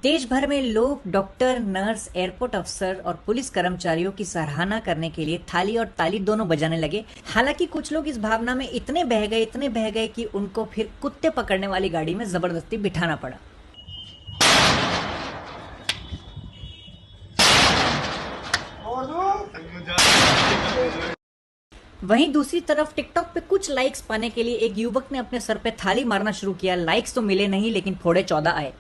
देश भर में लोग डॉक्टर, नर्स, एयरपोर्ट अफसर और पुलिस कर्मचारियों की सराहना करने के लिए थाली और ताली दोनों बजाने लगे। हालांकि कुछ लोग इस भावना में इतने बह गए कि उनको फिर कुत्ते पकड़ने वाली गाड़ी में जबरदस्ती बिठाना पड़ा। वहीं दूसरी तरफ टिकटॉक पे कुछ लाइक्स पाने के लिए एक युवक ने अपने सर पे थाली मारना शुरू किया। लाइक्स तो मिले नहीं, लेकिन फोड़े 14 आए।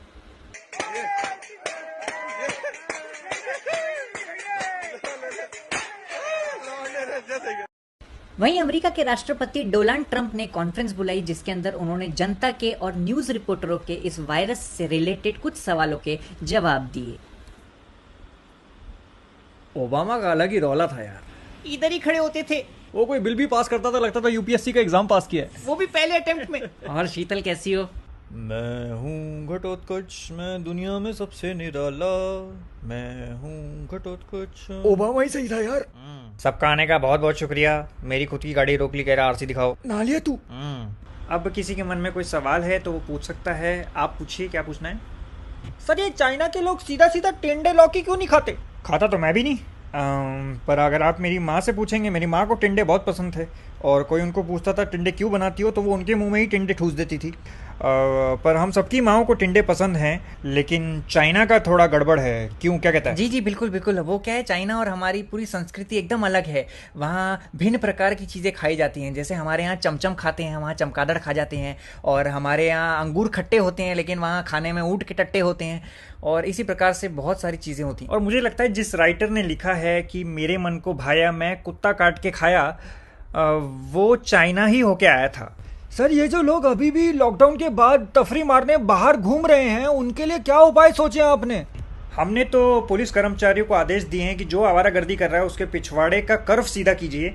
वहीं अमेरिका के राष्ट्रपति डोनाल्ड ट्रंप ने कॉन्फ्रेंस बुलाई, जिसके अंदर उन्होंने जनता के और न्यूज रिपोर्टरों के इस वायरस से रिलेटेड कुछ सवालों के जवाब दिए। ओबामा का अलग ही रौला था यार। इधर ही खड़े होते थे। वो कोई बिल भी पास करता था, लगता था यूपीएससी का एग्जाम पास किया है। वो भी पहले अटेम्प्ट में। और शीतल कैसी हो? मैं हूँ घटोत्कच, मैं दुनिया में सबसे निराला, मैं हूँ घटोत्कच। ओबामा ही सही था यार। सबका आने का बहुत बहुत शुक्रिया। मेरी खुद की गाड़ी रोक ली, कह रहा आरसी दिखाओ। ना लिया तू। अब किसी के मन में कोई सवाल है तो वो पूछ सकता है। आप पूछिए, क्या पूछना है? सर, ये चाइना के लोग सीधा सीधा टिंडे लौकी क्यों नहीं खाते? खाता तो मैं भी नहीं, पर अगर आप मेरी माँ से पूछेंगे, मेरी माँ को टिंडे बहुत पसंद थे और कोई उनको पूछता था टिंडे क्यों बनाती हो, तो वो उनके मुंह में ही टिंडे ठूस देती थी। पर हम सबकी माँओं को टिंडे पसंद हैं, लेकिन चाइना का थोड़ा गड़बड़ है। क्यों, क्या कहता है? जी जी, बिल्कुल बिल्कुल। वो क्या है, चाइना और हमारी पूरी संस्कृति एकदम अलग है। वहाँ भिन्न प्रकार की चीज़ें खाई जाती हैं। जैसे हमारे यहाँ चमचम खाते हैं, वहाँ चमगादड़ खा जाते हैं। और हमारे यहाँ अंगूर खट्टे होते हैं, लेकिन वहाँ खाने में ऊँट के टट्टे होते हैं। और इसी प्रकार से बहुत सारी चीज़ें होती हैं। और मुझे लगता है जिस राइटर ने लिखा है कि मेरे मन को भाया, मैं कुत्ता काट के खाया, वो चाइना ही होके आया था। सर, ये जो लोग अभी भी लॉकडाउन के बाद तफरी मारने बाहर घूम रहे हैं, उनके लिए क्या उपाय सोचे आपने? हमने तो पुलिस कर्मचारियों को आदेश दिए हैं कि जो आवारागर्दी कर रहा है उसके पिछवाड़े का कर्व सीधा कीजिए।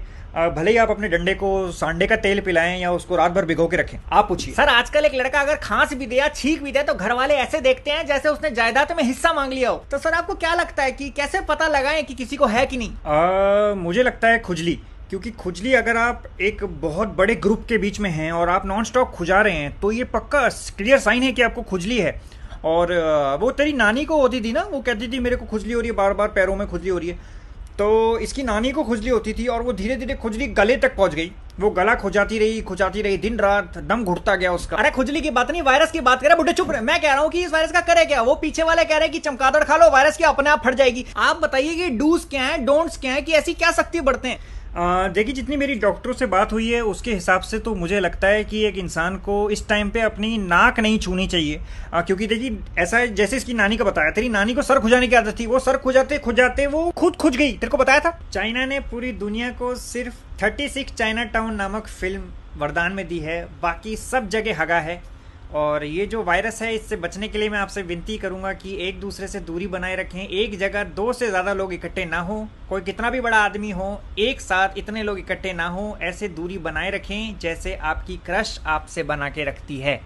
भले ही आप अपने डंडे को सांडे का तेल पिलाएं या उसको रात भर भिगो के रखें। आप पूछिए। सर, आजकल एक लड़का अगर खांस भी दे या छींक भी दे तो घर वाले ऐसे देखते हैं जैसे उसने जायदाद में हिस्सा मांग लिया हो। तो सर, आपको क्या लगता है कि कैसे पता लगाएं कि किसी को है कि नहीं? मुझे लगता है खुजली। क्योंकि खुजली, अगर आप एक बहुत बड़े ग्रुप के बीच में हैं और आप नॉन स्टॉप खुजा रहे हैं, तो ये पक्का क्लियर साइन है कि आपको खुजली है। और वो तेरी नानी को होती थी ना, वो कहती थी मेरे को खुजली हो रही है, बार बार पैरों में खुजली हो रही है। तो इसकी नानी को खुजली होती थी और वो धीरे धीरे खुजली गले तक पहुंच गई। वो गला खुजाती रही, दिन रात दम घुटता गया उसका। अरे खुजली की बात नहीं, वायरस की बात करे बुढ़े। चुप रहे। मैं कह रहा हूँ कि इस वायरस का करे क्या। वो पीछे वाले कह रहे हैं कि चमगादड़ खा लो, वायरस की अपने आप फट जाएगी। आप बताइए कि डूज क्या है, डोंट्स क्या है, कि ऐसी क्या सख्ती बढ़ते हैं? देखिए, जितनी मेरी डॉक्टरों से बात हुई है उसके हिसाब से तो मुझे लगता है कि एक इंसान को इस टाइम पे अपनी नाक नहीं छूनी चाहिए। क्योंकि देखिए, ऐसा है जैसे इसकी नानी को बताया, तेरी नानी को सर खुजाने की आदत थी, वो सर खुजाते खुजाते वो खुद खुज गई। तेरे को बताया था। चाइना ने पूरी दुनिया को सिर्फ 36 चाइना टाउन नामक फिल्म वरदान में दी है, बाकी सब जगह हगा है। और ये जो वायरस है, इससे बचने के लिए मैं आपसे विनती करूंगा कि एक दूसरे से दूरी बनाए रखें। एक जगह 2 से ज़्यादा लोग इकट्ठे ना हो। कोई कितना भी बड़ा आदमी हो, एक साथ इतने लोग इकट्ठे ना हो। ऐसे दूरी बनाए रखें जैसे आपकी क्रश आपसे बना के रखती है।